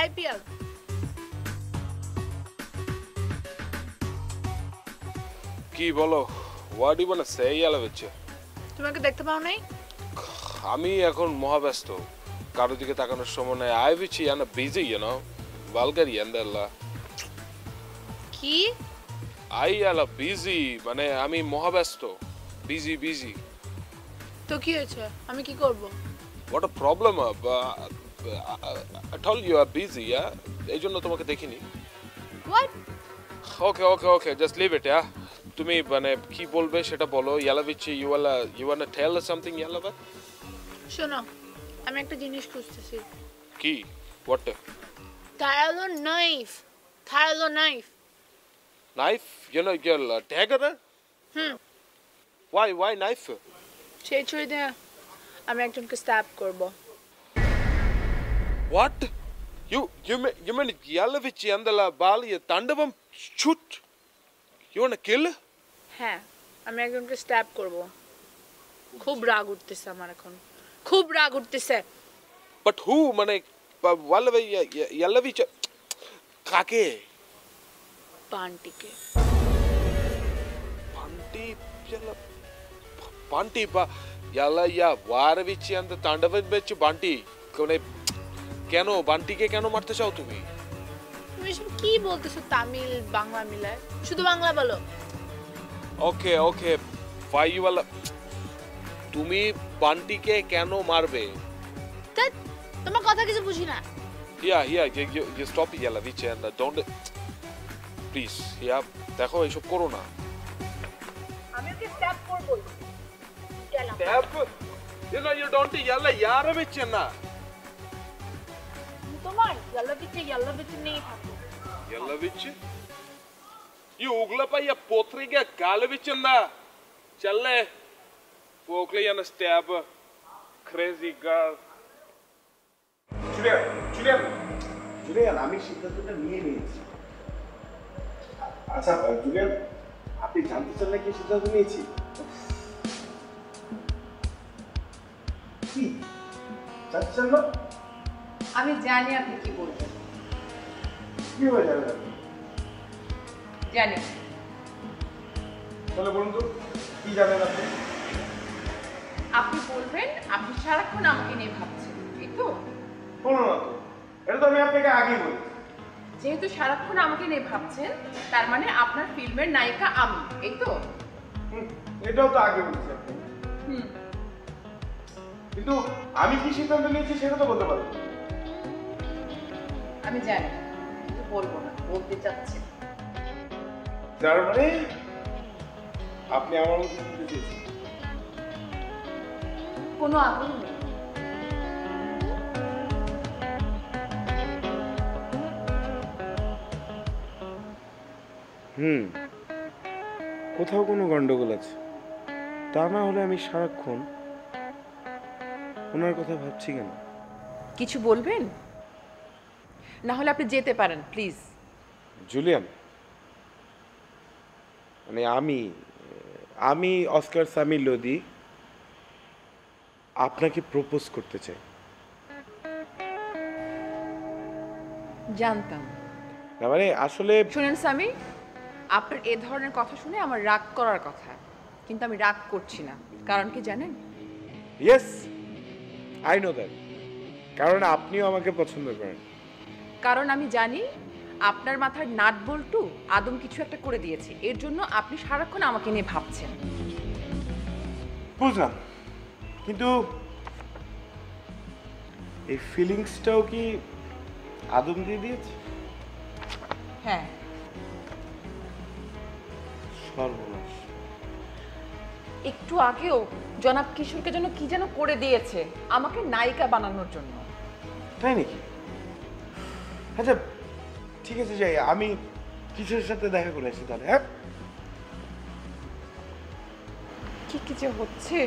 IPL. কি বলো? What you want to say ইয়ালাভিচ? তোমাকে দেখতে পাও নাই? আমি এখন মহাব্যস্ত, কারো দিকে তাকানোর সময় নাই। আই বিচি আনা বিজি ইউ নো, ভালগারি আন্দাল্লা। কি? আই আলা বিজি মানে আমি মহাব্যস্ত, বিজি বিজি। তো কি হয়েছে? আমি কি করব? What a problem? I told you are busy, এই জন্য তোমাকে দেখিনি। What? Okay okay okay, just leave it. তুমি মানে কি বলবে সেটা বলো। ইয়ালাভিচ, you want to tell something ইয়ালাভা? শোনো, আমি একটা জিনিস খুঁজতেছি। কি? হোয়াট? ধারালো নাইফ। ধারালো knife. Knife? You know your dagger? Why knife? সেই ছুরি দিয়ে আমি একজনকে স্ট্যাব করব। What? You mean Yalavich andala bali tandavam shoot? You want to kill? হ্যাঁ, আমি একজনকে স্ট্যাব করব। খুব রাগ উঠতেছে আমার এখন, খুব রাগ উঠতেছে। But who? মানে Yalavich কাকে? বান্টিকে। বান্টি বা ইয়ালা ওয়ারভিচি and তান্ডাভের বেচ বান্টি কোনে কেন? বান্টিকে কেন মারতে চাও তুমি? তুমি এসব কি বলতেছো? তামিল বাংলা মিলায়, শুধু বাংলা বলো। ওকে ওকে, why you all তুমি বান্টিকে কেন মারবে? ধ্যাৎ, তোমার কথা কিছু বুঝি না। You stop Yalavich and don't please. দেখো এইসব করো না। আমি ওকে স্ট্যাব করবই। গেলাম। স্ট্যাব? You don't Yalavich না। তোমার ইয়ালাভিচে নেই থাকো। Yalavich? You ugla paya potriga Galavich na. Challe. Pokle yana stab. Crazy girl. Julian, আমি সিদ্ধান্তটা নিয়ে নিয়েছি। আচ্ছা জুলিয়ান, আপনি জানতে চান না কি সিদ্ধান্ত নিয়েছি? কি জানতে চান না? আমি জানি আপনি কি বলবেন। কি হয়ে যাবে আপনি? জানি। তাহলে বলুন তো কি জানেন আপনি? আপনি বলবেন আপনি সারাক্ষণ আমাকে নিয়ে ভাবছেন, এই তো? বলুন না তো, এটা তো আমি আপনাকে আগেই বলি। যেহেতু সারাক্ষণ আমাকে নিয়ে ভাবছেন, তার মানে আপনার ফিল্মের নায়িকা আমি, এই তো? এটাও তো আগে বলছি আপনি। কিন্তু আমি কি সিদ্ধান্ত নিয়েছি সেটা তো বলতে পারবো। আমি জানি, কিন্তু বলবো না, বলতে চাচ্ছি। যার মানে আপনি আমার মধ্যে দিতে চেয়েছেন? কোনো আগ্রহ নেই। কোথাও কোনো গন্ডগোল আছে, তা না হলে আমি সারাক্ষণ ওনার কথা ভাবছি কেন? কিছু বলবেন? না হলে আপনি যেতে পারেন, প্লিজ। জুলিয়ান, মানে আমি অস্কার সামি লোদি আপনাকে প্রপোজ করতে চাই। জানতাম। না মানে আসলে শুনেন সামি, আপনার এ ধরনের কথা শুনে আমার রাগ করার কথা, কিন্তু আমি রাগ করছি না। কারণ কি জানেন? Yes, I know that. কারণ আপনিও আমাকে পছন্দ করেন। কারণ আমি জানি আপনার মাথার নাট বল্টু আদম কিছু একটা করে দিয়েছে, এর জন্য আপনি সারাক্ষণ আমাকে নিয়ে ভাবছেন। বুঝলাম, কিন্তু এই ফিলিংসটাও কি আদম দিয়ে দিয়েছে? হ্যাঁ। সর্বনাশ। একটু আগেও জনাব কিশোরকে যেন কি যেন করে দিয়েছে আমাকে নায়িকা বানানোর জন্য। তাই নাকি? আচ্ছা ঠিক আছে, যাই, আমি কিশোরের সাথে দেখা করে আসি তাহলে। হ্যাঁ, কি কি যে হচ্ছে।